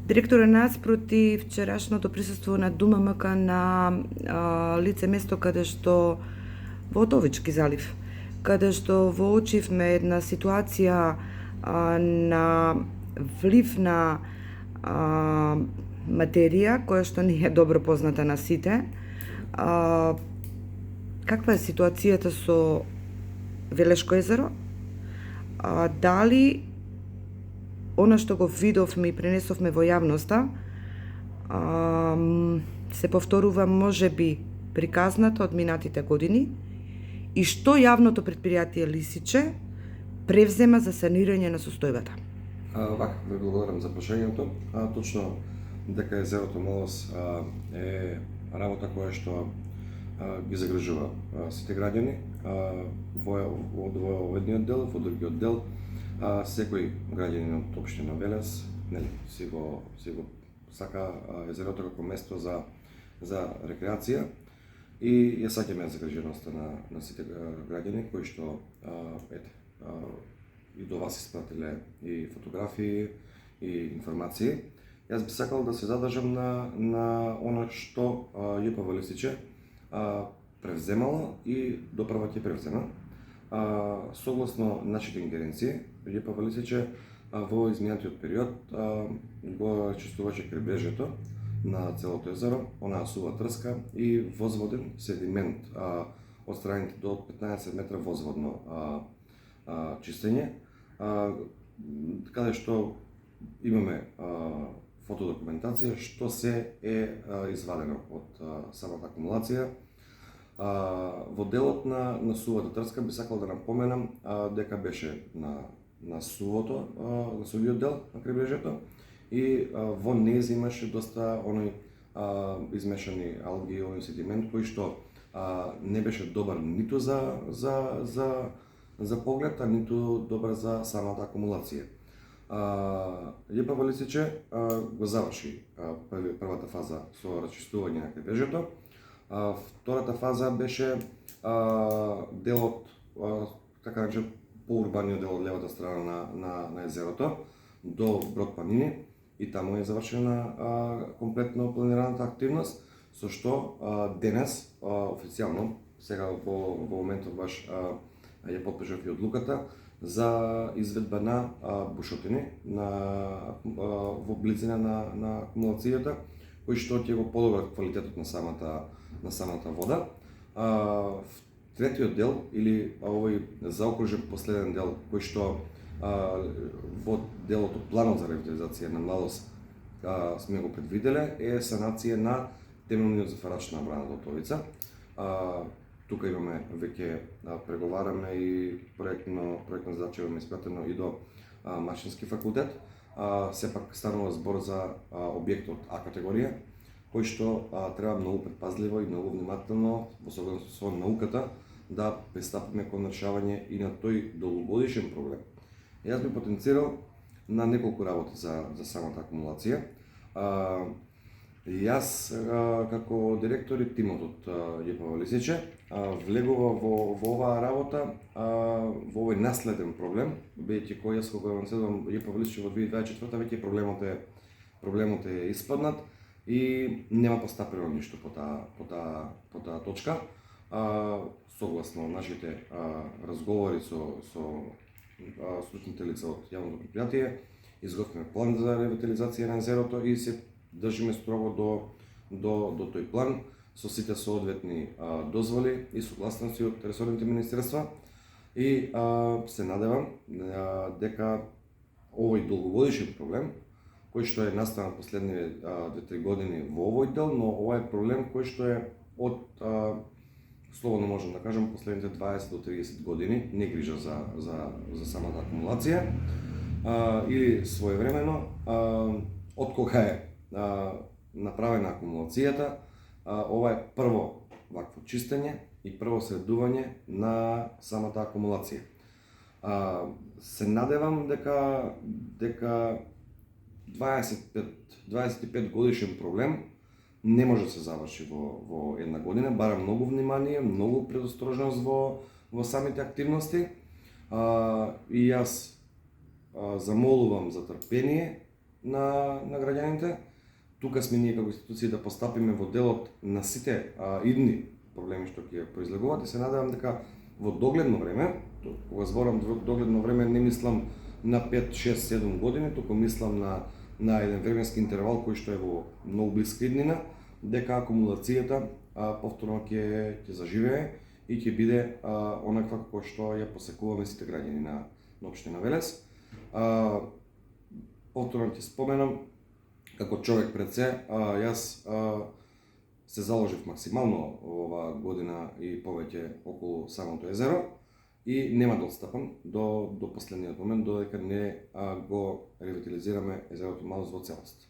Директоре, наспроти вчерашното присуство на ДУММК на лице место каде што во Отовички залив, каде што воочивме една ситуација на влив на материја која што не е добро позната на сите. Каква е ситуацијата со Велешко езеро? Дали она што го видовме и пренесовме во јавноста се повторува можеби приказната од минатите години и што јавното предпријатие Лисиче превзема за санирање на состојбата? Вака, ве благодарам за прашањето. Точно дека езерото Молос е работа која што ги загрижува сите граѓани во овојниот дел, во другиот дел. Секој граѓанин од општина Велес, си го сака езерото како место за рекреација и ја саќаме загриженоста на сите граѓани кои што и до вас испратиле и фотографии и информации. Јас би сакал да се задржам на она што ЈПВ Лисиче превземало и доправа ќе превзема. Согласно нашите ингеренции, ЈПВ Лисиче во изминатиот период го чистуваше крайбрежјето на целото езеро, онаа сува трска и возводен седимент од страните до 15 метра возводно чистење, каде што имаме фотодокументација што се е извадено од самата акумулација. Во делот на сувата трска би сакал да напоменам дека беше на сувиот дел на крайбрежјето и во низ имаше доста оној измешани алги и оној седимент кој што не беше добар ниту за поглед, а ниту добар за самата акумулација. ЈПВ Лисиче го заврши првата фаза со расчистување на крайбрежјето. Втората фаза беше делот, така наречен поурбаниот дел од левата страна на езерото до Брод Планини и таму е завршена комплетно планираната активност, со што денес официјално, сега во моментот баш ја потпишав и одлуката за изведба на бушотини во близина на акумулацијата, кои што ќе го подобрат квалитетот на самата вода. Третиот дел, или овој заокружен последен дел, кој што во делото планот за ревитализација на младост сме го предвиделе, е санација на темелниот зафарач на брана Дотовица. Тука имаме веќе преговараме и проектна задача имаме испратено и до Машински факултет. Сепак станува збор за објект од А категорија, кој што треба многу предпазливо и многу внимателно во согласност со науката да пристапиме кон решавање и на тој долгогодишен проблем. Јас би потенцирал на неколку работи за самата акумулација. Јас како директор и тимот од ЈПВ Лисиче влегува во оваа работа, во овој наследен проблем, бидејќи кој јас кога вам седам ЈПВ Лисиче во 2024 веќе проблемот е испаднат и нема постапено ништо по таа точка. Согласно нашите разговори со стручните лица од јавното предпријатие, изготвиме план за ревитализација на езерото и се држиме строго до тој план со сите соодветни дозволи и согласности од ресорните министерства и се надевам дека овој долгогодишен проблем кој што е настанал последниве 2-3 години во овој дел, но ова е проблем кој што е од слободно можам да кажам последните 20 до 30 години, не грижа за самата акумулација или своевремено од кога е направена акумулацијата, ова е прво вакво чистење и прво средување на самата акумулација. Се надевам дека 25 годишен проблем не може да се заврши во една година, бара многу внимание, многу предосторожност во самите активности. И јас замолувам за трпение на граѓаните. Тука сме ние како институција да постапиме во делот на сите идни проблеми што ќе произлегуваат и се надевам дека во догледно време, кога зборам во догледно време не мислам на 5, 6, 7 години, туку мислам на еден временски интервал кој што е во многу блиска иднина, дека акумулацијата повторно ќе заживее и ќе биде онаква како што ја посекуваме сите граѓани на општина Велес. Повторно ќе споменам, како човек пред се, јас се заложив максимално оваа година и повеќе околу самото езеро и нема да отстапам до последниот момент, додека не го ревитализираме езерото Малоз во целост.